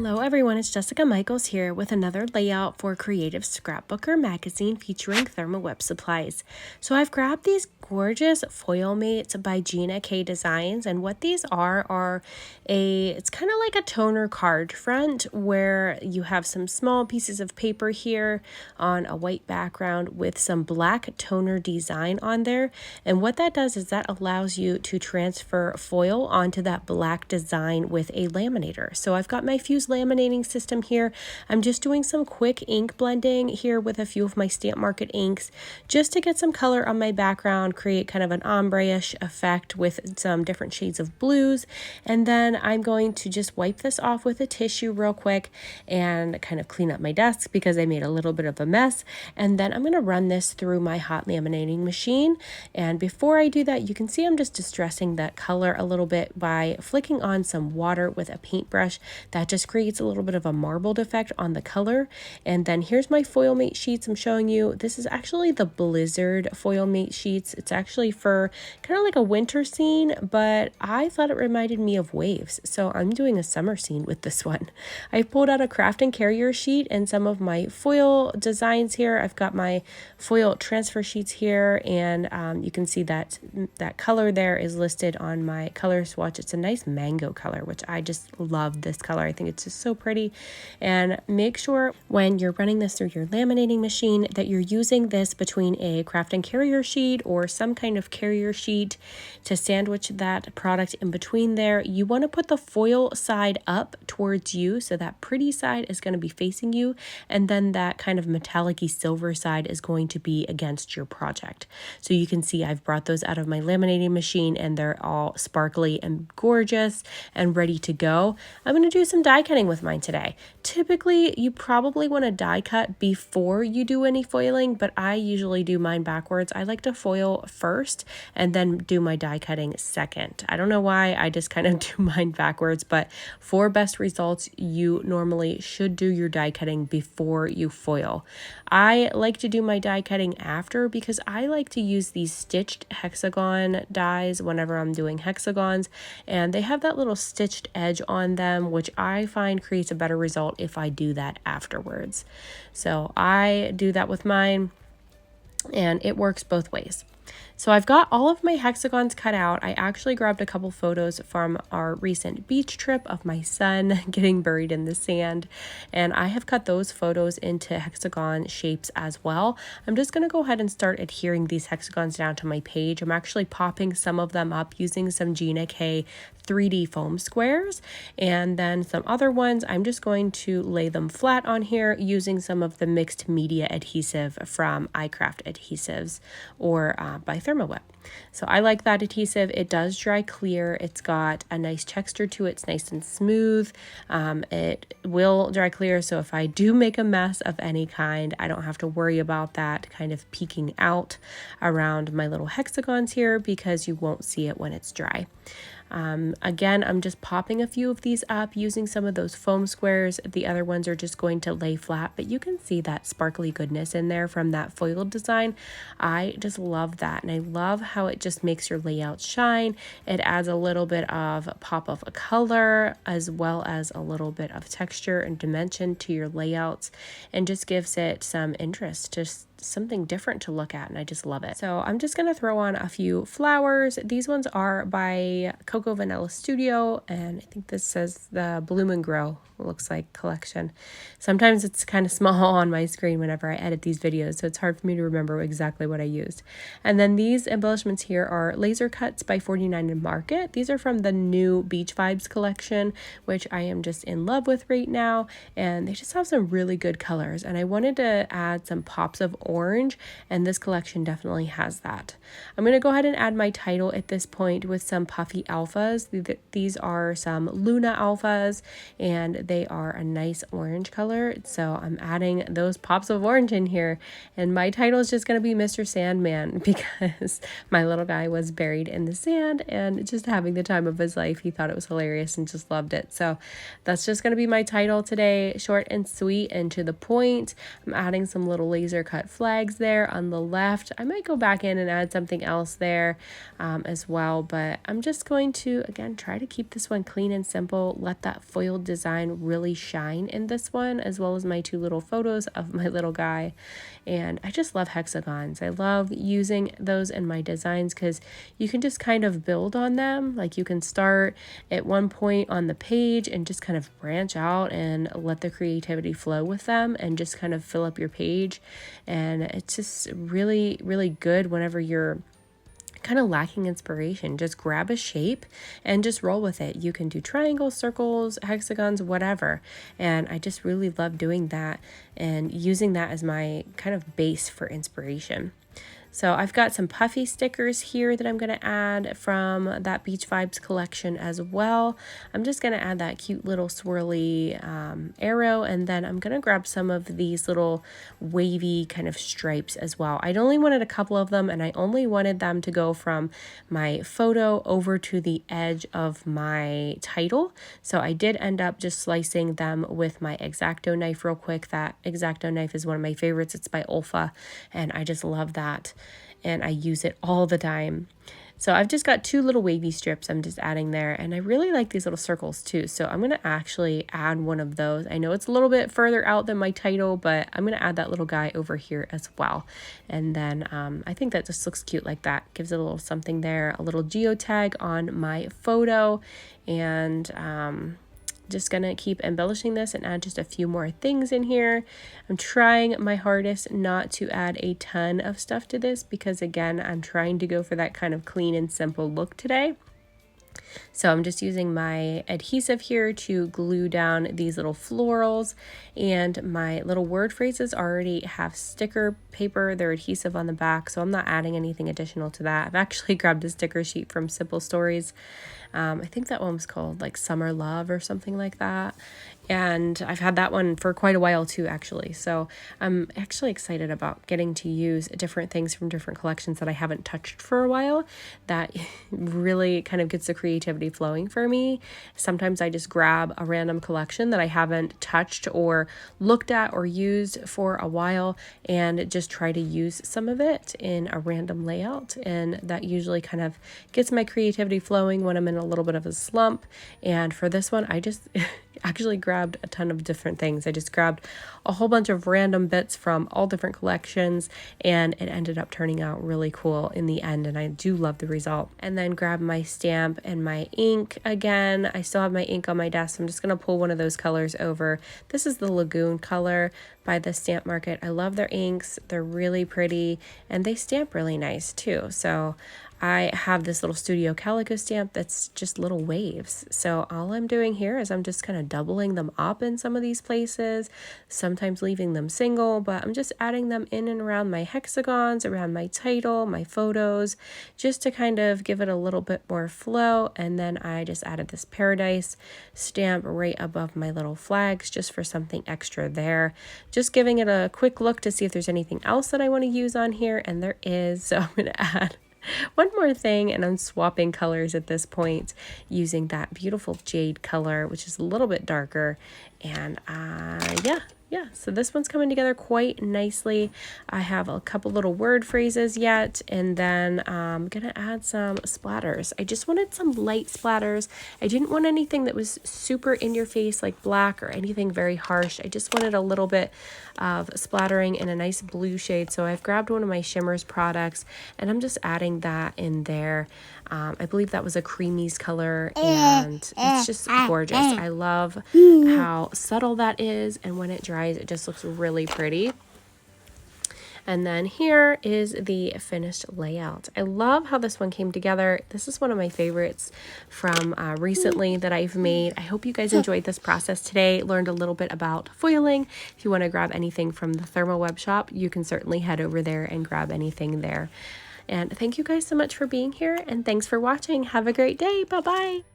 Hello everyone, it's Jessica Michaels here with another layout for Creative Scrapbooker Magazine featuring Therm web supplies. So I've grabbed these gorgeous foil mates by Gina Designs, and what these are it's kind of like a toner card front where you have some small pieces of paper here on a white background with some black toner design on there. And what that does is that allows you to transfer foil onto that black design with a laminator. So I've got my Fuse laminating system here. I'm just doing some quick ink blending here with a few of my Stamp Market inks just to get some color on my background, create kind of an ombre-ish effect with some different shades of blues. And then I'm going to just wipe this off with a tissue real quick and kind of clean up my desk because I made a little bit of a mess. And then I'm going to run this through my hot laminating machine. And before I do that, you can see I'm just distressing that color a little bit by flicking on some water with a paintbrush. That just creates a little bit of a marbled effect on the color. And then here's my foil mate sheets I'm showing you. This is actually the Blizzard foil mate sheets. It's actually for kind of like a winter scene, but I thought it reminded me of waves. So I'm doing a summer scene with this one. I pulled out a craft and carrier sheet and some of my foil designs here. I've got my foil transfer sheets here, and you can see that that color there is listed on my color swatch. It's a nice mango color, which I just love this color. I think it's just so pretty. And make sure when you're running this through your laminating machine that you're using this between a craft and carrier sheet or some kind of carrier sheet to sandwich that product in between there. You want to put the foil side up towards you, so that pretty side is going to be facing you, and then that kind of metallic-y silver side is going to be against your project. So you can see I've brought those out of my laminating machine and they're all sparkly and gorgeous and ready to go. I'm going to do some die cutting with mine today. Typically, you probably want to die cut before you do any foiling, but I usually do mine backwards. I like to foil first and then do my die cutting second. I don't know why, I just kind of do mine backwards, but for best results, you normally should do your die cutting before you foil. I like to do my die cutting after because I like to use these stitched hexagon dies whenever I'm doing hexagons, and they have that little stitched edge on them, which I find creates a better result if I do that afterwards. So I do that with mine, and it works both ways. So I've got all of my hexagons cut out. I actually grabbed a couple photos from our recent beach trip of my son getting buried in the sand, and I have cut those photos into hexagon shapes as well. I'm just going to go ahead and start adhering these hexagons down to my page. I'm actually popping some of them up using some Gina 3D foam squares, and then some other ones I'm just going to lay them flat on here using some of the mixed media adhesive from iCraft adhesives or by Therm. So I like that adhesive. It does dry clear. It's got a nice texture to it. It's nice and smooth. It will dry clear, so if I do make a mess of any kind, I don't have to worry about that kind of peeking out around my little hexagons here because you won't see it when it's dry. Again, I'm just popping a few of these up using some of those foam squares. The other ones are just going to lay flat, but you can see that sparkly goodness in there from that foiled design. I just love that, and I love how it just makes your layout shine. It adds a little bit of pop of a color as well as a little bit of texture and dimension to your layouts, and just gives it some interest, just something different to look at, and I just love it. So I'm just going to throw on a few flowers. These ones are by Cocoa Vanilla Studio, and I think this says the Bloom and Grow, looks like, collection. Sometimes it's kind of small on my screen whenever I edit these videos, so it's hard for me to remember exactly what I used. And then these embellishments here are laser cuts by 49 and Market. These are from the new Beach Vibes collection, which I am just in love with right now, and they just have some really good colors, and I wanted to add some pops of orange, and this collection definitely has that. I'm going to go ahead and add my title at this point with some puffy alphas. These are some Luna alphas, and they are a nice orange color, so I'm adding those pops of orange in here, and my title is just going to be Mr. Sandman because my little guy was buried in the sand and just having the time of his life. He thought it was hilarious and just loved it, so that's just going to be my title today, short and sweet and to the point. I'm adding some little laser cut flags there on the left. I might go back in and add something else there as well, but I'm just going to, again, try to keep this one clean and simple, let that foiled design really shine in this one, as well as my two little photos of my little guy. And I just love hexagons. I love using those in my designs because you can just kind of build on them. Like you can start at one point on the page and just kind of branch out and let the creativity flow with them and just kind of fill up your page. And it's just really, really good whenever you're kind of lacking inspiration. Just grab a shape and just roll with it. You can do triangles, circles, hexagons, whatever. And I just really love doing that and using that as my kind of base for inspiration. So I've got some puffy stickers here that I'm going to add from that Beach Vibes collection as well. I'm just going to add that cute little swirly arrow, and then I'm going to grab some of these little wavy kind of stripes as well. I only wanted a couple of them, and I only wanted them to go from my photo over to the edge of my title. So I did end up just slicing them with my X-Acto knife real quick. That X-Acto knife is one of my favorites. It's by OLFA, and I just love that. And I use it all the time. So I've just got two little wavy strips I'm just adding there, and I really like these little circles too. So I'm going to actually add one of those. I know it's a little bit further out than my title, but I'm going to add that little guy over here as well. And then I think that just looks cute like that. Gives it a little something there, a little geotag on my photo, and just gonna keep embellishing this and add just a few more things in here. I'm trying my hardest not to add a ton of stuff to this because, again, I'm trying to go for that kind of clean and simple look today. So I'm just using my adhesive here to glue down these little florals, and my little word phrases already have sticker paper. They're adhesive on the back, so I'm not adding anything additional to that. I've actually grabbed a sticker sheet from Simple Stories. I think that one was called like Summer Love or something like that. And I've had that one for quite a while too, actually. So I'm actually excited about getting to use different things from different collections that I haven't touched for a while. That really kind of gets the creativity flowing for me. Sometimes I just grab a random collection that I haven't touched or looked at or used for a while and just try to use some of it in a random layout. And that usually kind of gets my creativity flowing when I'm in a little bit of a slump. And for this one, I just actually grabbed a ton of different things. I just grabbed a whole bunch of random bits from all different collections, and it ended up turning out really cool in the end, and I do love the result. And then grab my stamp and my ink again. I still have my ink on my desk, so I'm just going to pull one of those colors over. This is the Lagoon color by the Stamp Market. I love their inks. They're really pretty, and they stamp really nice too. So I have this little Studio Calico stamp that's just little waves. So all I'm doing here is I'm just kind of doubling them up in some of these places, sometimes leaving them single, but I'm just adding them in and around my hexagons, around my title, my photos, just to kind of give it a little bit more flow. And then I just added this Paradise stamp right above my little flags just for something extra there. Just giving it a quick look to see if there's anything else that I want to use on here, and there is. So I'm going to add one more thing, and I'm swapping colors at this point using that beautiful jade color, which is a little bit darker. And yeah, so this one's coming together quite nicely. I have a couple little word phrases yet, and then I'm gonna add some splatters. I just wanted some light splatters. I didn't want anything that was super in your face like black or anything very harsh. I just wanted a little bit of splattering in a nice blue shade. So I've grabbed one of my Shimmers products, and I'm just adding that in there. I believe that was a Creamies color, and it's just gorgeous. I love how subtle that is, and when it dries, it just looks really pretty. And then here is the finished layout. I love how this one came together. This is one of my favorites from recently that I've made. I hope you guys enjoyed this process today, learned a little bit about foiling. If you want to grab anything from the Therm web shop, you can certainly head over there and grab anything there. And thank you guys so much for being here, and thanks for watching. Have a great day. Bye-bye.